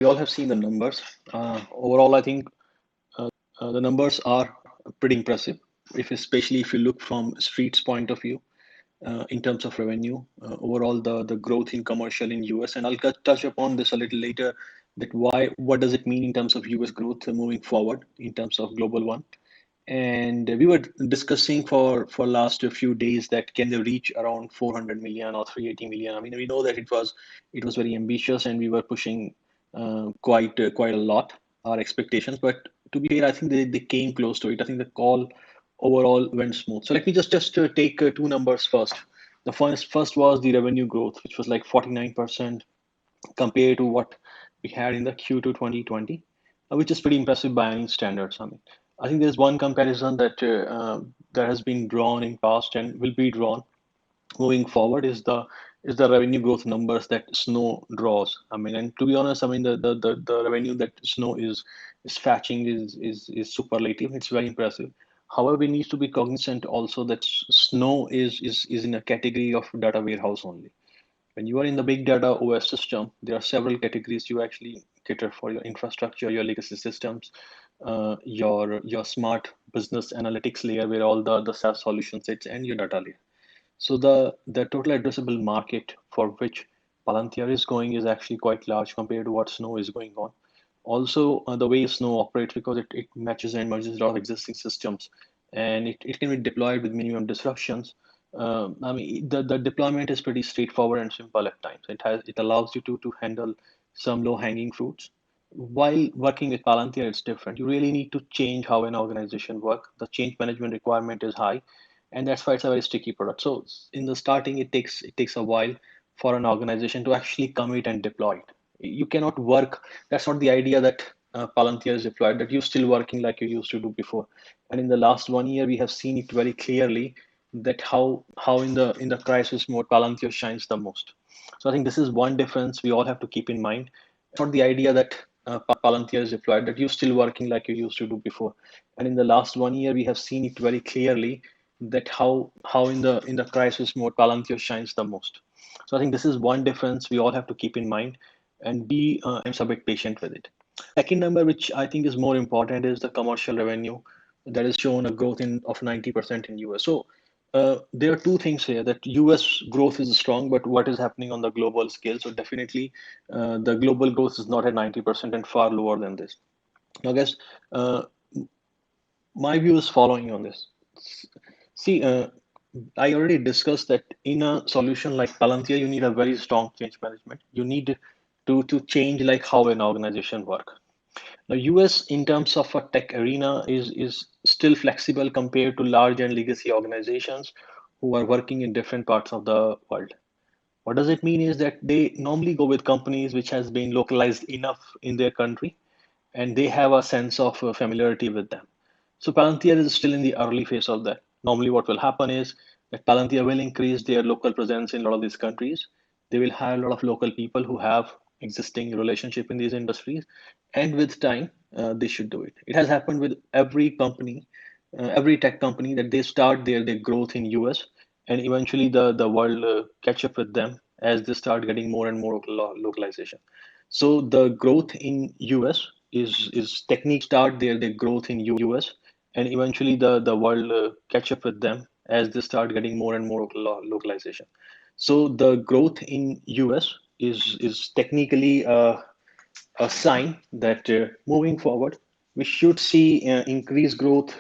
We all have seen the numbers. Overall, I think the numbers are pretty impressive, if especially if you look from Street's point of view in terms of revenue. Overall, the growth in commercial in US, and I'll touch upon this a little later. That what does it mean in terms of US growth moving forward in terms of global one? And we were discussing for last a few days that can they reach around 400 million or 380 million. I mean, we know that it was very ambitious, and we were pushing quite a lot our expectations. But to be fair, I think they came close to it. I think the call overall went smooth. So let me just take two numbers first. The first was the revenue growth, which was like 49% compared to what we had in the Q2 2020, which is pretty impressive by any standards. I mean, I think there's one comparison that has been drawn in past and will be drawn moving forward is the revenue growth numbers that Snow draws. I mean, and to be honest, I mean the revenue that Snow is fetching is superlative. It's very impressive. However, we need to be cognizant also that Snow is in a category of data warehouse only. When you are in the big data OS system, there are several categories you actually cater for: your infrastructure, your legacy systems, your smart business analytics layer where all the SaaS solution sits, and your data layer. So the total addressable market for which Palantir is going is actually quite large compared to what Snow is going on. Also, the way Snow operates, because it matches and merges a lot of existing systems, and it can be deployed with minimum disruptions. I mean, the deployment is pretty straightforward and simple at times. It allows you to handle some low hanging fruits. While working with Palantir, it's different. You really need to change how an organization works. The change management requirement is high, and that's why it's a very sticky product. So in the starting, it takes a while for an organization to actually commit and deploy it. You cannot work. That's not the idea that Palantir is deployed. That you're still working like you used to do before. And in the last 1 year, we have seen it very clearly that how in the crisis mode Palantir shines the most. So I think this is one difference we all have to keep in mind. It's not the idea that Palantir is deployed, that you're still working like you used to do before. And in the last 1 year, we have seen it very clearly that how in the crisis mode Palantir shines the most. So I think this is one difference we all have to keep in mind and be a bit patient with it. Second number, which I think is more important, is the commercial revenue that is shown a growth of 90% in US. So there are two things here: that US growth is strong, but what is happening on the global scale? So definitely, the global growth is not at 90% and far lower than this. Now, guys, uh, my view is following on this. See, I already discussed that in a solution like Palantir, you need a very strong change management. You need to change like how an organization work. Now, US in terms of a tech arena is still flexible compared to large and legacy organizations who are working in different parts of the world. What does it mean is that they normally go with companies which has been localized enough in their country, and they have a sense of familiarity with them. So Palantir is still in the early phase of that. Normally, what will happen is that Palantir will increase their local presence in a lot of these countries. They will hire a lot of local people who have existing relationship in these industries, and with time, they should do it. It has happened with every company, every tech company, that they start their growth in US, and eventually the world catch up with them as they start getting more and more localization. So the growth in US is start their growth in US, and eventually the world catch up with them as they start getting more and more localization. So the growth in US is technically a sign that moving forward we should see increased growth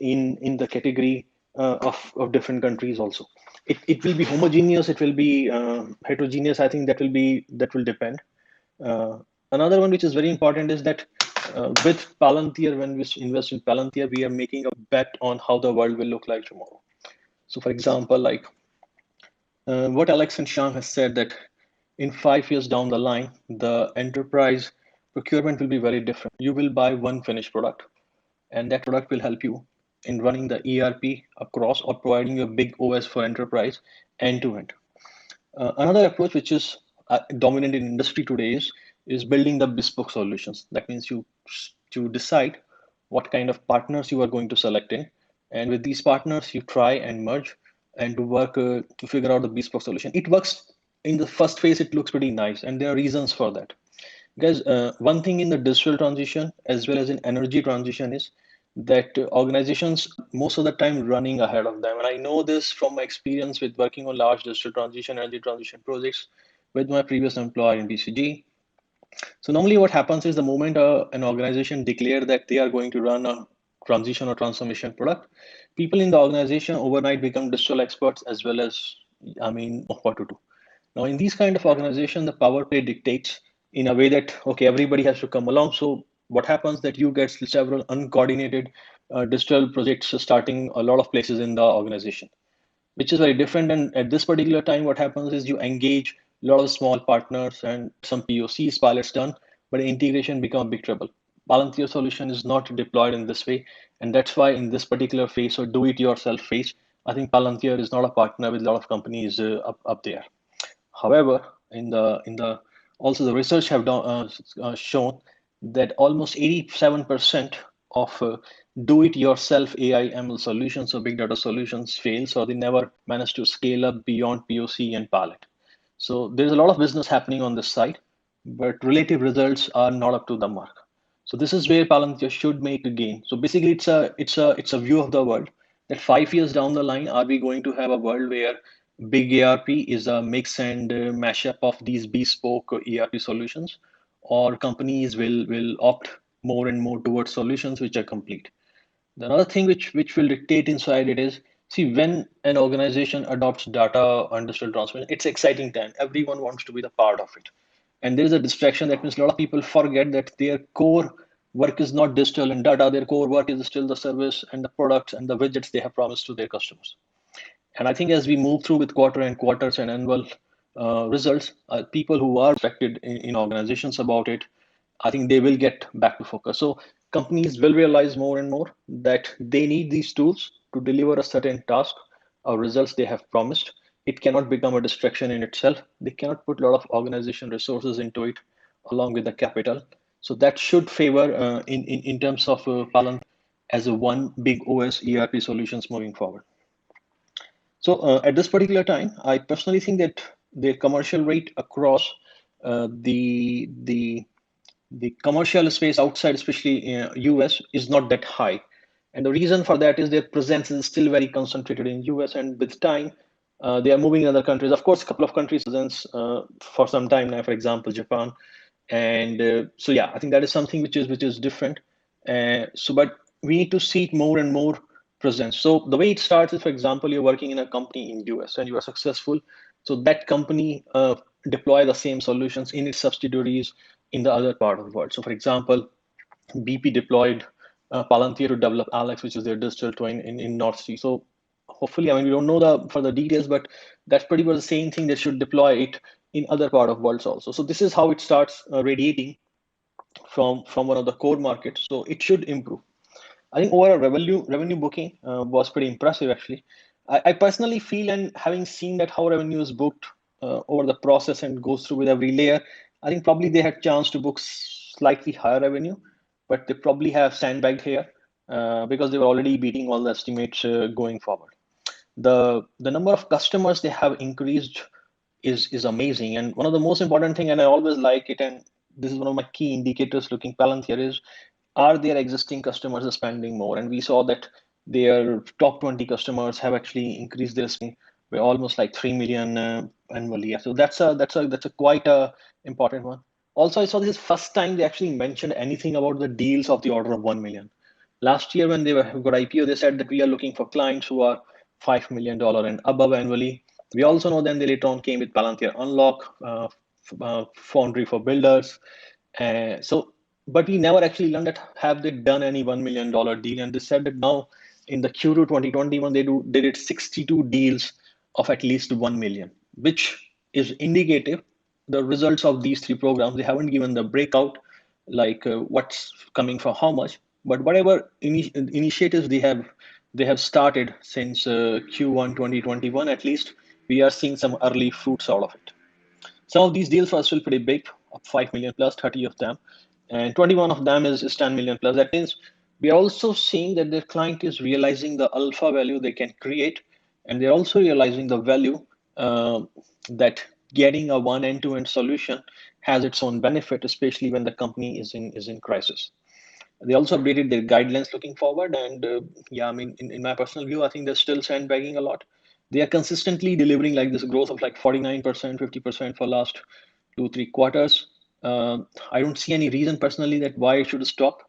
in the category of different countries also. It will be homogeneous, it will be heterogeneous. I think that will depend. uh, Another one which is very important is that with Palantir, when we invest in Palantir, we are making a bet on how the world will look like tomorrow. So, for example, like what Alex and Sham has said, that in 5 years down the line, the enterprise procurement will be very different. You will buy one finished product, and that product will help you in running the ERP across or providing you a big OS for enterprise end to end. Another approach which is dominant in industry today is building the bespoke solutions. That means you to decide what kind of partners you are going to select in, and with these partners you try and merge and to work to figure out the bespoke solution. It works in the first phase. It looks pretty nice, and there are reasons for that. Guys, one thing in the digital transition as well as in energy transition is that organizations most of the time running ahead of them. And I know this from my experience with working on large digital transition, energy transition projects with my previous employer in BCG. So normally what happens is the moment an organization declare that they are going to run a transition or transformation product, people in the organization overnight become digital experts as well as, I mean, know what to do. Now, in these kind of organization, the power play dictates in a way that, okay, everybody has to come along. So what happens that you get several uncoordinated digital projects starting a lot of places in the organization, which is very different. And at this particular time, what happens is you engage a lot of small partners and some POCs, pilots done, but integration become a big trouble. Palantir solution is not deployed in this way. And that's why in this particular phase or do it yourself phase, I think Palantir is not a partner with a lot of companies up there. However, in the also the research have shown that almost 87% of do-it-yourself AI ML solutions or big data solutions fail, so they never manage to scale up beyond POC and pilot. So there's a lot of business happening on this side, but relative results are not up to the mark. So this is where Palantir should make a gain. So basically, it's a view of the world that 5 years down the line, are we going to have a world where big ERP is a mix and mashup of these bespoke ERP solutions, or companies will opt more and more towards solutions which are complete. The another thing which will dictate inside it is, see, when an organization adopts data and digital transformation, it's exciting time. Everyone wants to be the part of it. And there is a distraction that means a lot of people forget that their core work is not digital and data. Their core work is still the service and the products and the widgets they have promised to their customers. And I think as we move through with quarters and annual results, people who are affected in organizations about it, I think they will get back to focus. So companies will realize more and more that they need these tools to deliver a certain task or results they have promised. It cannot become a distraction in itself. They cannot put a lot of organization resources into it along with the capital. So that should favor in terms of Palantir as a one big OS ERP solutions moving forward. So at this particular time, I personally think that the commercial rate across the commercial space outside, especially US, is not that high. And the reason for that is their presence is still very concentrated in US, and with time, they are moving in other countries. Of course, a couple of countries presence for some time now. For example, Japan, and so yeah, I think that is something which is different. But we need to see more and more presence. So the way it starts is, for example, you're working in a company in US and you are successful. So that company deploy the same solutions in its subsidiaries in the other part of the world. So for example, BP deployed Palantir to develop Alex, which is their digital twin in North Sea. So hopefully, I mean, we don't know the further details, but that's pretty much the same thing. They should deploy it in other part of worlds also. So this is how it starts radiating from one of the core markets. So it should improve. I think overall revenue booking was pretty impressive actually. I personally feel, and having seen that how revenue is booked over the process and goes through with every layer, I think probably they had chance to book slightly higher revenue, but they probably have sandbagged here because they were already beating all the estimates going forward. The number of customers they have increased is amazing, and one of the most important thing, and I always like it, and this is one of my key indicators looking Palantir is, are their existing customers spending more? And we saw that their top 20 customers have actually increased their spending by almost like 3 million annually. So that's a quite a important one. Also, I saw this first time they actually mentioned anything about the deals of the order of 1 million. Last year, when they got IPO, they said that we are looking for clients who are $5 million and above annually. We also know then they later on came with Palantir Unlock, Foundry for builders. But we never actually learned that have they done any $1 million deal. And they said that now in the Q2 2021, they did 62 deals of at least 1 million, which is indicative the results of these three programs. They haven't given the breakout like what's coming from how much, but whatever initiatives they have started since Q1 2021, at least we are seeing some early fruits out of it. Some of these deals are still pretty big, 5 million plus, 30 of them, and 21 of them is 10 million plus. That means we are also seeing that the client is realizing the alpha value they can create, and they're also realizing the value that getting a one end-to-end solution has its own benefit, especially when the company is in crisis. They also updated their guidelines looking forward, and yeah, I mean, in my personal view, I think they're still sandbagging a lot. They are consistently delivering like this growth of like 49%, 50% for last 2, 3 quarters. I don't see any reason personally that why it should stop.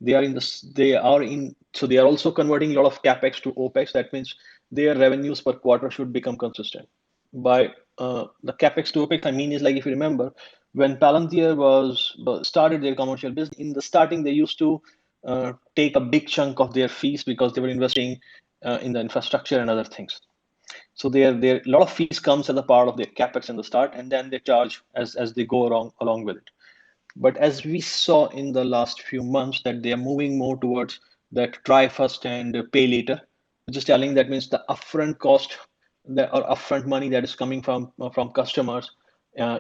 So they are also converting a lot of capex to opex. That means their revenues per quarter should become consistent. By the capex to opex, I mean is like if you remember when Palantir was started their commercial business in the starting, they used to take a big chunk of their fees because they were investing in the infrastructure and other things. So there a lot of fees comes as a part of their capex in the start, and then they charge as they go along with it. But as we saw in the last few months, that they are moving more towards that try first and pay later, which is telling that means the upfront cost or upfront money that is coming from customers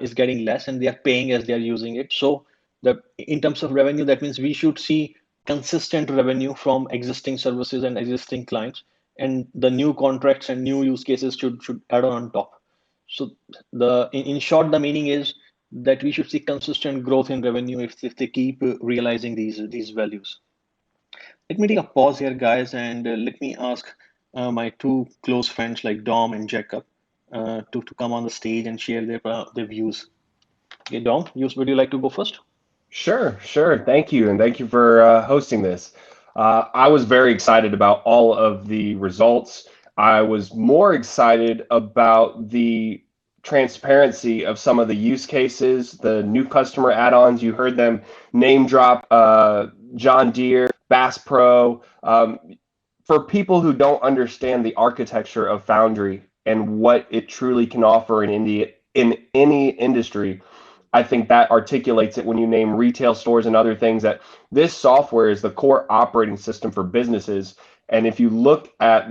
is getting less, and they are paying as they are using it. So the in terms of revenue, that means we should see consistent revenue from existing services and existing clients, and the new contracts and new use cases should add on top. So in short, the meaning is that we should see consistent growth in revenue if they keep realizing these values. Let me take a pause here, guys, and let me ask my two close friends like Dom and Jacob to come on the stage and share their views. Okay, Dom, would you like to go first? Sure, sure. Thank you, and thank you for hosting this. I was very excited about all of the results. I was more excited about the transparency of some of the use cases, the new customer add-ons. You heard them name drop John Deere, Bass Pro. For people who don't understand the architecture of Foundry and what it truly can offer in any industry, I think that articulates it when you name retail stores and other things, that this software is the core operating system for businesses. And if you look at